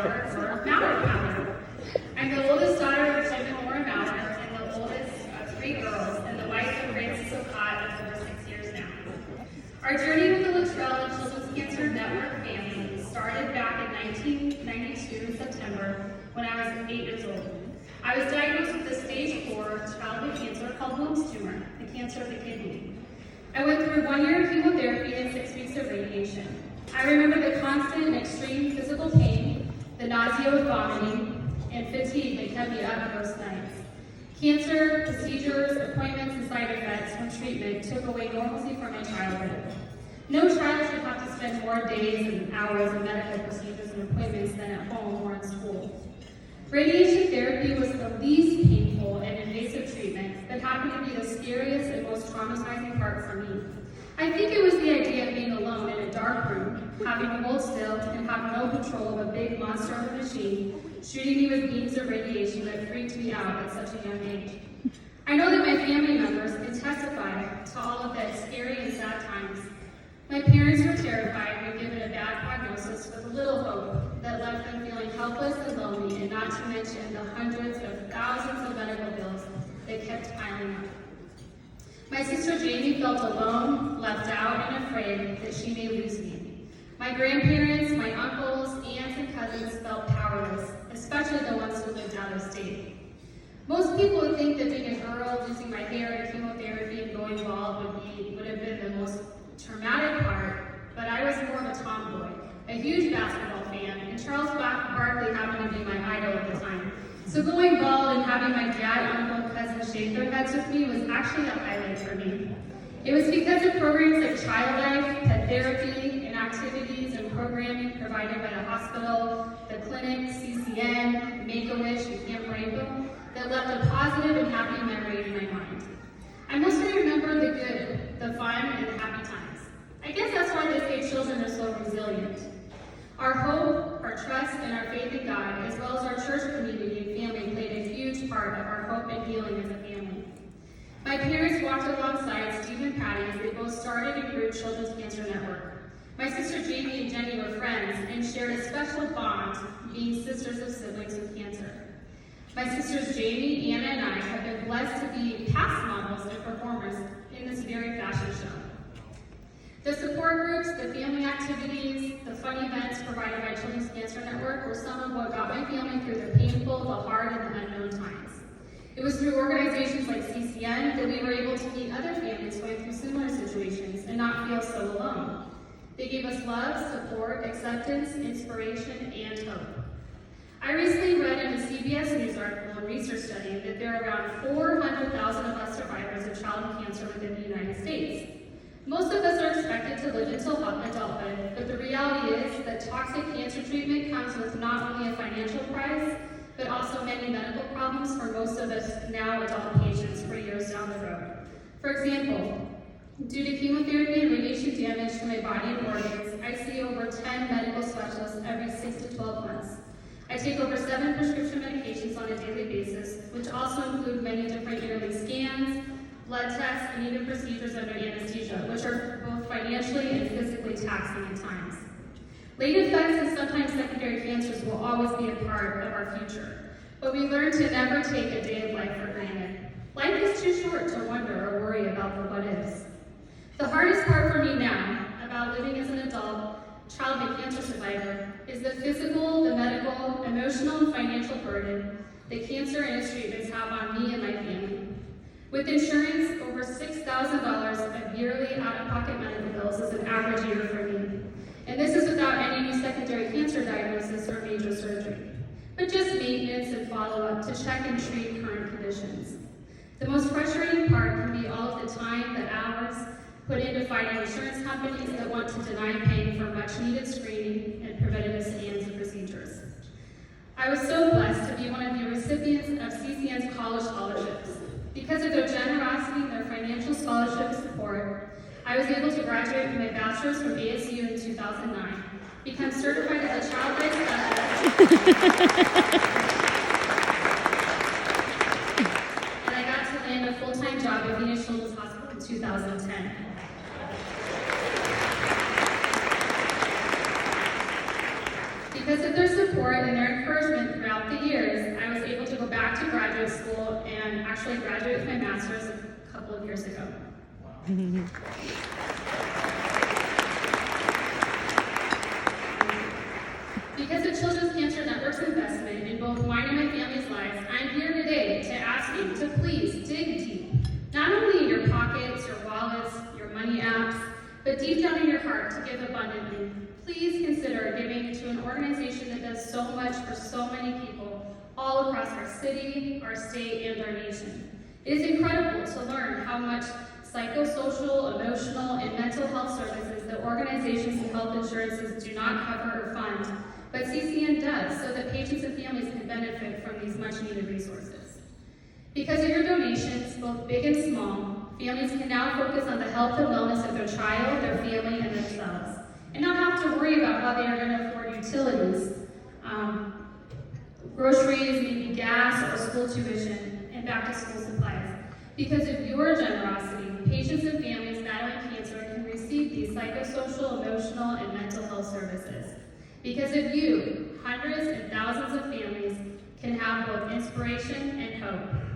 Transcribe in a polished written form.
Mauer family. I'm the oldest daughter of Jim and Laura Mauer, and the oldest of 3 girls, and the wife of Francis O'Cott of over 6 years now. Our journey with the Luttrell Children's Cancer Network family started back in 1992 in September when I was 8 years old. I was diagnosed with a stage 4 childhood cancer called Wilms tumor, the cancer of the kidney. I went through 1 year of chemotherapy and 6 weeks of radiation. I remember the constant and extreme physical pain, the nausea with vomiting, and fatigue that kept me up most nights. Cancer, procedures, appointments, and side effects from treatment took away normalcy from my childhood. No child should have to spend more days and hours in medical procedures and appointments than at home or in school. Radiation therapy was the least painful and invasive treatment, but happened to be the scariest and most traumatizing part for me. I think it was the idea of being alone in a dark room, having to hold still and have no control of a big monster of a machine, shooting me with beams of radiation that freaked me out at such a young age. I know that my family members can testify to all of that scary and sad times. My parents were terrified when given a bad prognosis with little hope that left them feeling helpless and lonely, and not to mention the hundreds of thousands of medical bills that kept piling up. My sister Jamie felt alone, left out, and afraid that she may lose me. My grandparents, my uncles, aunts, and cousins felt powerless, especially the ones who lived out of state. Most people would think that being a girl, losing my hair to chemotherapy and going bald would have been the most traumatic part, but I was more of a tomboy, a huge basketball fan, and Charles Barkley happened to be my idol at the time. So going bald and having my dad, uncle, and cousin shave their heads with me was actually a highlight for me. It was because of programs like Child Life, pet therapy, and activities and programming provided by the hospital, the clinic, CCN, Make-A-Wish, and Camp Rainbow that left a positive and happy memory in my mind. I mostly remember the good, the fun, and the happy times. I guess that's why they say children are so resilient. Our hope, our trust, and our faith in God, as well as our church community and family, played a huge part of our hope and healing as a family. My parents walked alongside Steve and Patty as they both started and grew Children's Cancer Network. My sister Jamie and Jenny were friends and shared a special bond, being sisters of siblings with cancer. My sisters Jamie, Anna, and I have been blessed to be past models and performers in this very fashion show. The support groups, the family activities, the fun events provided by Children's Cancer Network were some of what got my family through the painful, the hard, and the unknown times. It was through organizations like CCN that we were able to meet other families going through similar situations and not feel so alone. They gave us love, support, acceptance, inspiration, and hope. I recently read in a CBS News article and research study that there are around 400,000 of us survivors of childhood cancer within the United States. Most of us are expected to live until adulthood, but the reality is that toxic cancer treatment comes with not only a financial price, but also many medical problems for most of us now adult patients for years down the road. For example, due to chemotherapy and radiation damage to my body and organs, I see over 10 medical specialists every 6 to 12 months. I take over 7 prescription medications on a daily basis, which also include many different yearly scans, blood tests, and even procedures under anesthesia, which are both financially and physically taxing at times. Late effects and sometimes secondary cancers will always be a part of our future, but we learn to never take a day of life for granted. Life is too short to wonder or worry about the what-ifs. The hardest part for me now, about living as an adult childhood cancer survivor, is the physical, the medical, emotional, and financial burden that cancer and its treatments have on me and my family. With insurance, over $6,000 of yearly out-of-pocket medical bills is an average year for me. And this is without any new secondary cancer diagnosis or major surgery, but just maintenance and follow-up to check and treat current conditions. The most frustrating part can be all of the time, the hours, put into fighting insurance companies that want to deny paying for much-needed screening and preventative scans and procedures. I was so blessed to be one of the recipients of CCN's college scholarships. Because of their generosity and their financial scholarship support, I was able to graduate with my bachelor's from ASU in 2009, become certified as a child life specialist, and I got to land a full-time job at Phoenix Children's Hospital in 2010. Because of their support and their encouragement throughout the years, I was able to go back to graduate school and actually graduate with my master's a couple of years ago. Because of Children's Cancer Network's investment in both mine and my family's lives, I'm here today to ask you to please dig deep, not only in your pockets, your wallets, your money apps, but deep down in your heart to give abundantly. Please consider giving to an organization that does so much for so many people all across our city, our state, and our nation. It is incredible to learn how much psychosocial, emotional, and mental health services that organizations and health insurances do not cover or fund, but CCN does, so that patients and families can benefit from these much-needed resources. Because of your donations, both big and small, families can now focus on the health and wellness of their child, their family, and themselves, and not have to worry about how they are going to afford utilities, groceries, maybe gas, or school tuition, and back-to-school supplies. Because of your generosity, patients and families battling cancer can receive these psychosocial, emotional, and mental health services. Because of you, hundreds and thousands of families can have both inspiration and hope.